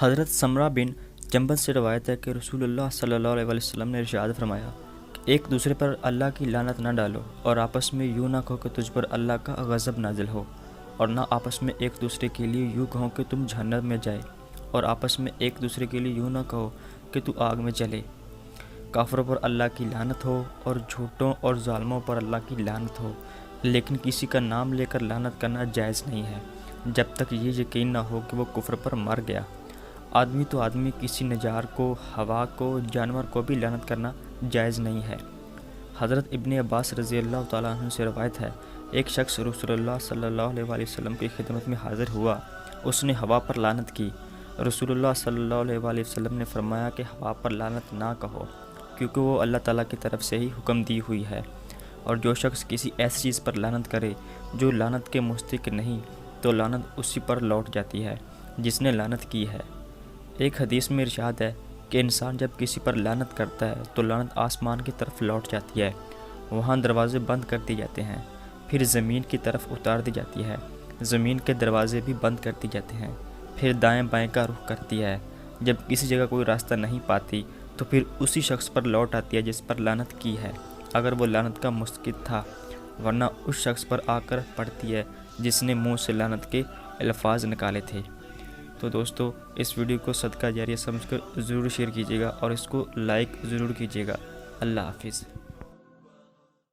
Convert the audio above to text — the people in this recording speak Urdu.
حضرت سمرہ بن جنبل سے روایت ہے کہ رسول اللہ صلی اللہ علیہ وسلم نے ارشاد فرمایا کہ ایک دوسرے پر اللہ کی لعنت نہ ڈالو، اور آپس میں یوں نہ کہو کہ تجھ پر اللہ کا غضب نازل ہو، اور نہ آپس میں ایک دوسرے کے لیے یوں کہو کہ تم جہنم میں جائے، اور آپس میں ایک دوسرے کے لیے یوں نہ کہو کہ تو آگ میں چلے۔ کافروں پر اللہ کی لعنت ہو اور جھوٹوں اور ظالموں پر اللہ کی لعنت ہو، لیکن کسی کا نام لے کر لعنت کرنا جائز نہیں ہے جب تک یہ یقین نہ ہو کہ وہ کفر پر مر گیا۔ آدمی تو آدمی، کسی نجار کو، ہوا کو، جانور کو بھی لعنت کرنا جائز نہیں ہے۔ حضرت ابن عباس رضی اللہ تعالیٰ عنہ سے روایت ہے، ایک شخص رسول اللہ صلی اللہ علیہ وآلہ وسلم کی خدمت میں حاضر ہوا، اس نے ہوا پر لعنت کی۔ رسول اللہ صلی اللہ علیہ وآلہ وسلم نے فرمایا کہ ہوا پر لعنت نہ کہو، کیونکہ وہ اللہ تعالیٰ کی طرف سے ہی حکم دی ہوئی ہے، اور جو شخص کسی ایسی چیز پر لعنت کرے جو لعنت کے مستحق نہیں، تو لعنت اسی پر لوٹ جاتی ہے جس نے لعنت کی ہے۔ ایک حدیث میں ارشاد ہے کہ انسان جب کسی پر لعنت کرتا ہے تو لعنت آسمان کی طرف لوٹ جاتی ہے، وہاں دروازے بند کر دیے جاتے ہیں، پھر زمین کی طرف اتار دی جاتی ہے، زمین کے دروازے بھی بند کر دیے جاتے ہیں، پھر دائیں بائیں کا رخ کرتی ہے، جب کسی جگہ کوئی راستہ نہیں پاتی تو پھر اسی شخص پر لوٹ آتی ہے جس پر لعنت کی ہے، اگر وہ لعنت کا مستحق تھا، ورنہ اس شخص پر آ کر پڑتی ہے جس نے منہ سے لعنت کے الفاظ نکالے تھے۔ تو دوستو، اس ویڈیو کو صدقہ جاریہ سمجھ کر ضرور شیئر کیجیے گا اور اس کو لائک ضرور کیجیے گا۔ اللہ حافظ۔